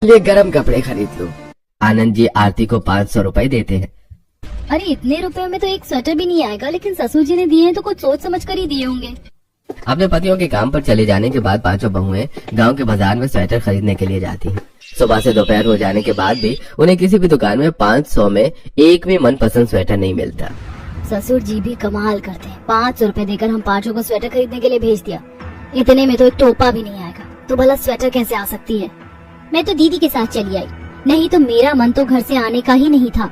ये गरम कपड़े खरीद लो। आनंद जी आरती को 500 रुपए देते हैं। अरे इतने रुपए में तो एक स्वेटर भी नहीं आएगा, लेकिन ससुर जी ने दिए हैं तो कुछ सोच समझ कर ही दिए होंगे। अपने पतियों के काम पर चले जाने के बाद पांचों बहुएं गांव के बाजार में स्वेटर खरीदने के लिए जाती हैं। सुबह से दोपहर हो जाने के बाद भी उन्हें किसी भी दुकान में 500 में एक भी मनपसंद स्वेटर नहीं मिलता। ससुर जी भी कमाल करते हैं, 500 रुपए देकर हम पांचों को स्वेटर खरीदने के लिए भेज दिया। इतने में तो एक टोपा भी नहीं आएगा, तो भला स्वेटर कैसे आ सकती है। मैं तो दीदी के साथ चली आई, नहीं तो मेरा मन तो घर से आने का ही नहीं था।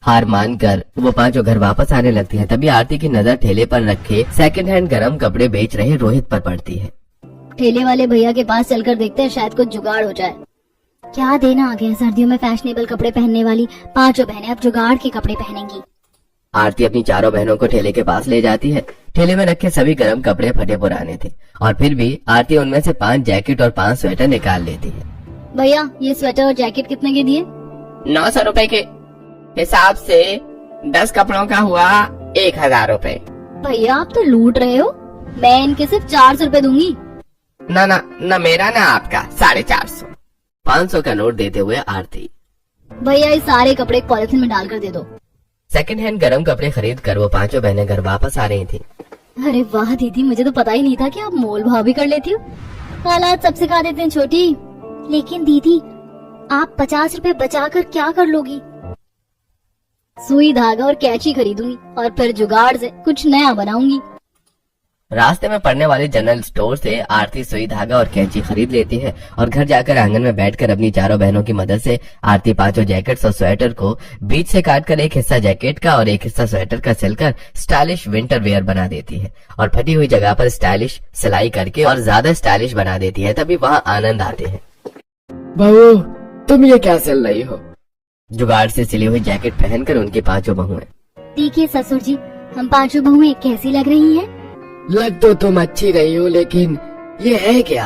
हार मानकर वो पांचों घर वापस आने लगती हैं। तभी आरती की नजर ठेले पर रखे सेकंड हैंड गरम कपड़े बेच रहे रोहित पर पड़ती है। ठेले वाले भैया के पास चलकर देखते हैं, शायद कुछ जुगाड़ हो जाए। क्या देना आ गया सर्दियों में फैशनेबल कपड़े पहनने वाली पांचों बहनें अब जुगाड़ के कपड़े पहनेंगी। आरती अपनी चारों बहनों को ठेले के पास ले जाती है। ठेले में रखे सभी गर्म कपड़े फटे पुराने थे और फिर भी आरती उनमें से 5 जैकेट और 5 स्वेटर निकाल लेती है। भैया ये स्वेटर और जैकेट कितने के दिए? 900 रुपए के हिसाब से 10 कपड़ों का हुआ 1000 रुपए। भैया आप तो लूट रहे हो, मैं इनके सिर्फ 400 रुपए दूंगी। ना मेरा ना आपका 450। 500 का नोट देते हुए आरती। भैया ये सारे कपड़े पॉलिथीन में डालकर दे दो। सेकंड हैंड गरम कपड़े खरीद कर वो पांचों बहनें घर वापस आ रही थी। अरे वाह दीदी, मुझे तो पता ही नहीं था कि आप मोल भाव भी कर लेती हो। हालात सब सिखा देते हैं छोटी। लेकिन दीदी आप 50 रुपए बचा कर क्या कर लोगी? सुई धागा और कैंची खरीदूंगी और फिर जुगाड़ से कुछ नया बनाऊंगी। रास्ते में पड़ने वाले जनरल स्टोर से आरती सुई धागा और कैंची खरीद लेती है और घर जाकर आंगन में बैठकर अपनी चारों बहनों की मदद से आरती 5 जैकेट्स और स्वेटर को बीच से काटकर एक हिस्सा जैकेट का और एक हिस्सा स्वेटर का सिलकर स्टाइलिश विंटर वेयर बना देती है और फटी हुई जगह पर स्टाइलिश सिलाई करके और ज्यादा स्टाइलिश बना देती है। तभी वहाँ आनंद आते हैं। बहू तुम ये क्या सिल रही हो? जुगाड़ से सिली हुई जैकेट पहनकर उनकी 5 बहुएं। देखिए ससुर जी, हम 5 बहुएं कैसी लग रही हैं? लग तो तुम अच्छी रही हो, लेकिन ये है क्या?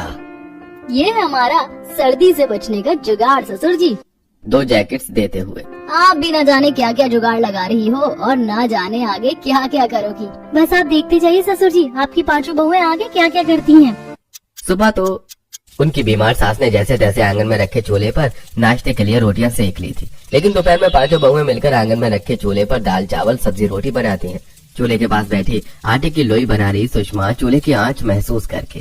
ये है हमारा सर्दी से बचने का जुगाड़ ससुर जी। 2 जैकेट्स देते हुए। आप भी न जाने क्या क्या जुगाड़ लगा रही हो और न जाने आगे क्या क्या करोगी। बस आप देखते जाइए ससुर जी, आपकी 5 बहुएं आगे क्या क्या करती हैं। सुबह तो उनकी बीमार सास ने जैसे तैसे आंगन में रखे चूल्हे पर नाश्ते के लिए रोटियां सेक ली थी, लेकिन दोपहर में 5 बहुएं मिलकर आंगन में रखे चूल्हे पर दाल चावल सब्जी रोटी बनाती हैं। चूल्हे के पास बैठी आटे की लोई बना रही सुषमा चूल्हे की आंच महसूस करके।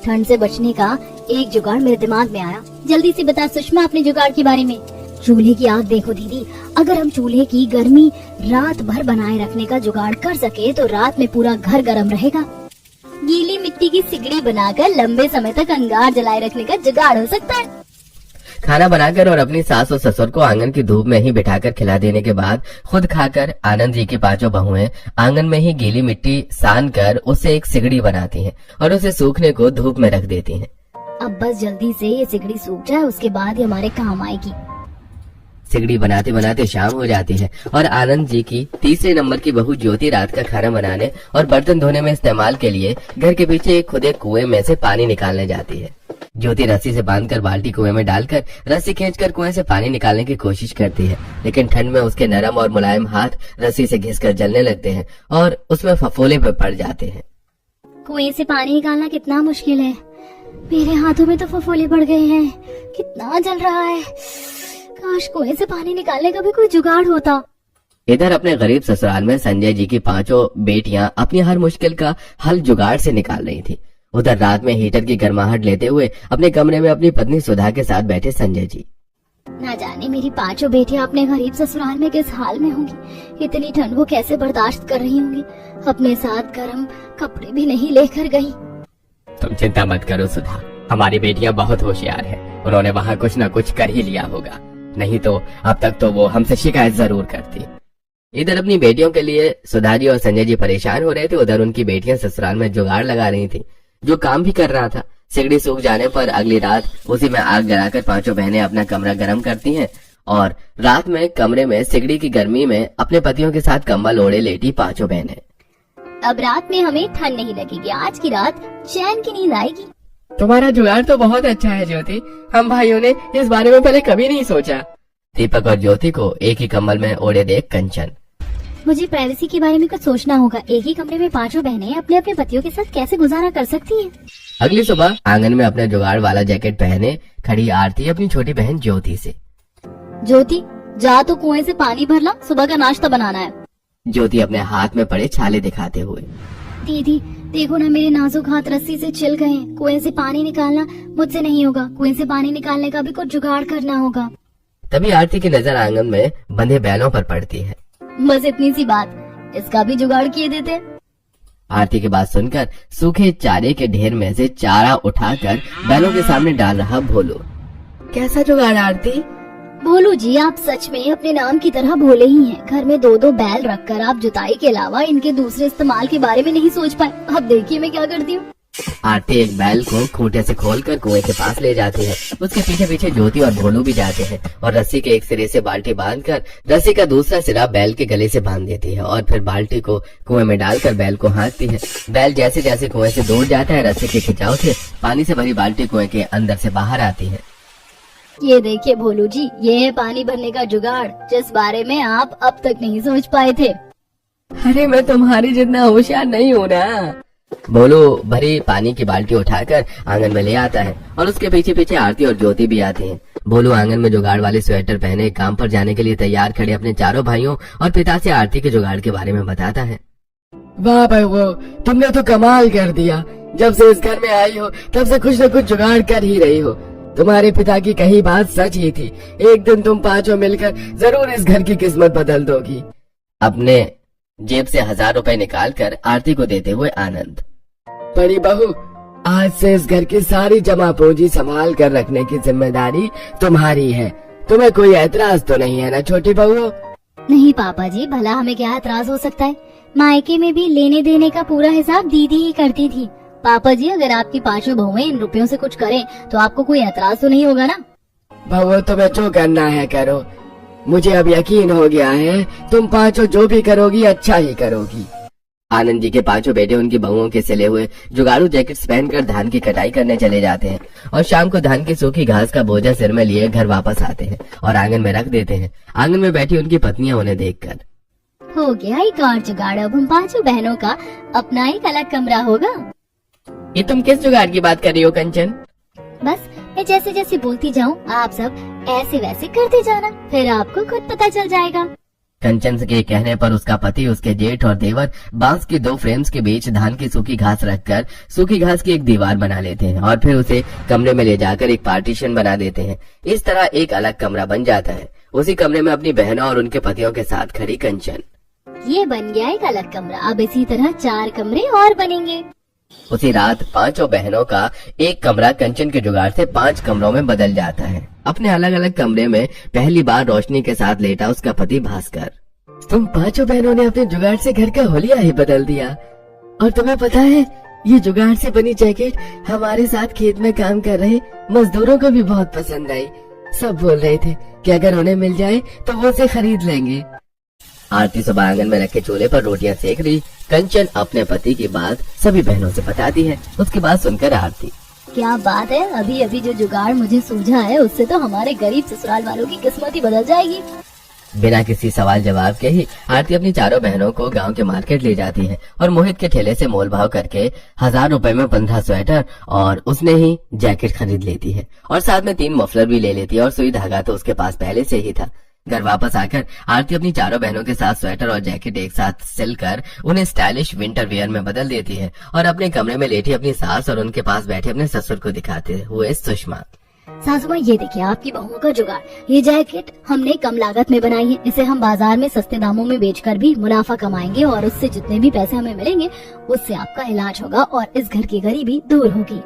ठंड से बचने का एक जुगाड़ मेरे दिमाग में आया। जल्दी से बता सुषमा अपने जुगाड़ के बारे में। चूल्हे की आग देखो दीदी, अगर हम चूल्हे की गर्मी रात भर बनाए रखने का जुगाड़ कर सके तो रात में पूरा घर गर्म रहेगा। गीली मिट्टी की सिगड़ी बनाकर लंबे समय तक अंगार जलाए रखने का जुगाड़ हो सकता है। खाना बनाकर और अपनी सास और ससुर को आंगन की धूप में ही बिठाकर खिला देने के बाद खुद खाकर आनंद जी की 5 बहुएं आंगन में ही गीली मिट्टी सान कर उससे एक सिगड़ी बनाती हैं और उसे सूखने को धूप में रख देती हैं। अब बस जल्दी से ये सिगड़ी सूख जाए, उसके बाद ही हमारे काम आएगी। सिगड़ी बनाते बनाते शाम हो जाती है और आनंद जी की 3रे नंबर की बहू ज्योति रात का खाना बनाने और बर्तन धोने में इस्तेमाल के लिए घर के पीछे खुदे कुएं में से पानी निकालने जाती है। ज्योति रस्सी से बांधकर बाल्टी कुएं में डालकर रस्सी खींचकर कुएं से पानी निकालने की कोशिश करती है, लेकिन ठंड में उसके नरम और मुलायम हाथ रस्सी से घिसकर जलने लगते हैं और उसमें फफोले पे पड़ जाते हैं। कुएं से पानी निकालना कितना मुश्किल है, मेरे हाथों में तो फफोले पड़ गए हैं, कितना जल रहा है। काश कुएं से पानी निकालने का भी कोई जुगाड़ होता। इधर अपने गरीब ससुराल में संजय जी की 5 बेटियां अपनी हर मुश्किल का हल जुगाड़ से निकाल रही थी। उधर रात में हीटर की गर्माहट लेते हुए अपने कमरे में अपनी पत्नी सुधा के साथ बैठे संजय जी। ना जाने मेरी 5 बेटियां अपने गरीब ससुराल में किस हाल में होंगी, इतनी ठंड वो कैसे बर्दाश्त कर रही होंगी। अपने साथ गर्म कपड़े भी नहीं लेकर गई। तुम चिंता मत करो सुधा, हमारी बेटियां बहुत होशियार हैं, उन्होंने वहाँ कुछ न कुछ कर ही लिया होगा, नहीं तो अब तक तो वो हमसे शिकायत जरूर करती। इधर अपनी बेटियों के लिए सुधा जी और संजय जी परेशान हो रहे थे, उधर उनकी बेटियां ससुराल में जुगाड़ लगा रही थी, जो काम भी कर रहा था। सिगड़ी सूख जाने पर अगली रात उसी में आग जलाकर 5 बहनें अपना कमरा गर्म करती हैं और रात में कमरे में सिगड़ी की गर्मी में अपने पतियों के साथ कंबल ओढ़े लेटी 5 बहनें। अब रात में हमें ठंड नहीं लगेगी, आज की रात चैन की नींद आएगी। तुम्हारा जुगाड़ तो बहुत अच्छा है ज्योति, हम भाइयों ने इस बारे में पहले कभी नहीं सोचा। दीपक और ज्योति को एक ही कंबल में ओढ़े देख कंचन। मुझे प्राइवेसी के बारे में कुछ सोचना होगा। एक ही कमरे में 5 बहनें अपने अपने पतियों के साथ कैसे गुजारा कर सकती हैं? अगली सुबह आंगन में अपने जुगाड़ वाला जैकेट पहने खड़ी आरती अपनी छोटी बहन ज्योति से। ज्योति, जा तो कुएं से पानी भर ला, सुबह का नाश्ता बनाना है। ज्योति अपने हाथ में पड़े छाले दिखाते हुए। दीदी देखो ना, मेरे नाजुक हाथ रस्सी से छिल गए हैं। कुएं से पानी निकालना मुझसे नहीं होगा, कुएं से पानी निकालने का भी कुछ जुगाड़ करना होगा। तभी आरती की नजर आंगन में बंधे बैलों पर पड़ती है। बस इतनी सी बात, इसका भी जुगाड़ किए देते। आरती की बात सुनकर सूखे चारे के ढेर में से चारा उठाकर बैलों के सामने डाल रहा भोलू। कैसा जुगाड़ आरती? भोलू जी, आप सच में अपने नाम की तरह भोले ही हैं। घर में 2-2 बैल रखकर आप जुताई के अलावा इनके दूसरे इस्तेमाल के बारे में नहीं सोच पाए। अब देखिए मैं क्या करती हूँ। आरती एक बैल को खूंटे से खोलकर कुएं के पास ले जाती है। उसके पीछे पीछे ज्योति और भोलू भी जाते हैं और रस्सी के एक सिरे से बाल्टी बांधकर रस्सी का दूसरा सिरा बैल के गले से बांध देती है और फिर बाल्टी को कुएं में डालकर बैल को हाँकती है। बैल जैसे जैसे कुएं से दूर जाता है, रस्सी के खिंचाव से पानी से भरी बाल्टी कुएं के अंदर से बाहर आती है। ये देखिए भोलू जी, ये है पानी भरने का जुगाड़, जिस बारे में आप अब तक नहीं सोच पाए थे। अरे मैं तुम्हारी जितना होशियार नहीं हूँ ना। भोलू भरी पानी की बाल्टी उठाकर आंगन में ले आता है और उसके पीछे पीछे आरती और ज्योति भी आती हैं। भोलू आंगन में जुगाड़ वाली स्वेटर पहने काम पर जाने के लिए तैयार खड़े अपने चारों भाइयों और पिता से आरती के जुगाड़ के बारे में बताता है। वाह भाई, वो तुमने तो कमाल कर दिया। जब से इस घर में आई हो तब से कुछ न कुछ जुगाड़ कर ही रही हो। तुम्हारे पिता की कही बात सच ही थी, एक दिन तुम पांचों मिलकर जरूर इस घर की किस्मत बदल दोगी। अपने जेब से 1000 रुपए निकालकर आरती को देते हुए आनंद। बड़ी बहू, आज से इस घर की सारी जमा पूंजी संभाल कर रखने की जिम्मेदारी तुम्हारी है। तुम्हें कोई ऐतराज तो नहीं है ना छोटी बहू? नहीं पापा जी, भला हमें क्या ऐतराज हो सकता है। मायके में भी लेने देने का पूरा हिसाब दीदी ही करती थी। पापा जी, अगर आपकी पांचों बहुएं इन रुपयों से कुछ करें तो आपको कोई ऐतराज तो नहीं होगा ना? बहू, तुम्हें जो करना है करो। मुझे अब यकीन हो गया है तुम पांचों जो भी करोगी अच्छा ही करोगी। आनंद जी के पांचों बेटे उनकी बहुओं के सिले हुए जुगाड़ू जैकेट्स पहनकर धान की कटाई करने चले जाते हैं और शाम को धान की सूखी घास का बोझा सिर में लिए घर वापस आते हैं और आंगन में रख देते हैं। आंगन में बैठी उनकी पत्नियां उन्हें देखकर, हो गया एक और जुगाड़, अब हम पांचों बहनों का अपना एक अलग कमरा होगा। ये तुम किस जुगाड़ की बात कर रही हो कंचन? बस मैं जैसे जैसे बोलती जाऊँ आप सब ऐसे वैसे करते जाना, फिर आपको खुद पता चल जाएगा। कंचन के कहने पर उसका पति, उसके जेठ और देवर बांस की 2 फ्रेम्स के बीच धान की सूखी घास रखकर सूखी घास की एक दीवार बना लेते हैं और फिर उसे कमरे में ले जाकर एक पार्टीशन बना देते हैं। इस तरह एक अलग कमरा बन जाता है। उसी कमरे में अपनी बहनों और उनके पतियों के साथ खड़ी कंचन। ये बन गया एक अलग कमरा। अब इसी तरह 4 कमरे और बनेंगे। उसी रात पांचों बहनों का एक कमरा कंचन के जुगाड़ से 5 कमरों में बदल जाता है। अपने अलग अलग कमरे में पहली बार रोशनी के साथ लेटा उसका पति भास्कर। तुम पांचों बहनों ने अपने जुगाड़ से घर का होलिया ही बदल दिया। और तुम्हें पता है, ये जुगाड़ से बनी जैकेट हमारे साथ खेत में काम कर रहे मजदूरों को भी बहुत पसंद आई। सब बोल रहे थे कि अगर उन्हें मिल जाए तो वो उसे खरीद लेंगे। आरती सुबह आंगन में रखे चूल्हे पर रोटियां सेक रही। कंचन अपने पति की बात सभी बहनों से बताती है। उसकी बात सुनकर आरती, क्या बात है, अभी अभी जो जुगाड़ मुझे सूझा है उससे तो हमारे गरीब ससुराल वालों की किस्मत ही बदल जाएगी। बिना किसी सवाल जवाब के ही आरती अपनी चारों बहनों को गांव के मार्केट ले जाती है और मोहित के ठेले से मोल भाव करके 1000 रुपए में 15 स्वेटर और उसने ही जैकेट खरीद लेती है और साथ में 3 मफलर भी ले लेती है और सुई धागा तो उसके पास पहले से ही था। घर वापस आकर आरती अपनी चारों बहनों के साथ स्वेटर और जैकेट एक साथ सिलकर उन्हें स्टाइलिश विंटर वियर में बदल देती है और अपने कमरे में लेटी अपनी सास और उनके पास बैठे अपने ससुर को दिखाते हुए सुषमा, सासू माँ, ये देखिए आपकी बहुओं का जुगाड़। ये जैकेट हमने कम लागत में बनाई है। इसे हम बाजार में सस्ते दामों में बेचकर भी मुनाफा कमाएंगे और उससे जितने भी पैसे हमें मिलेंगे उससे आपका इलाज होगा और इस घर की गरीबी दूर होगी।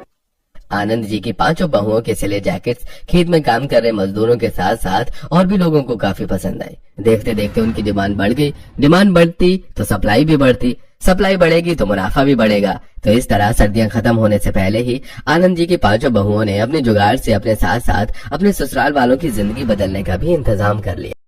आनंद जी की पांचों बहुओं के सिले जैकेट्स खेत में काम कर रहे मजदूरों के साथ साथ और भी लोगों को काफी पसंद आए। देखते देखते उनकी डिमांड बढ़ गई। डिमांड बढ़ती तो सप्लाई भी बढ़ती, सप्लाई बढ़ेगी तो मुनाफा भी बढ़ेगा। तो इस तरह सर्दियां खत्म होने से पहले ही आनंद जी की पांचों बहुओं ने अपने जुगाड़ से अपने साथ साथ अपने ससुराल वालों की जिंदगी बदलने का भी इंतजाम कर लिया।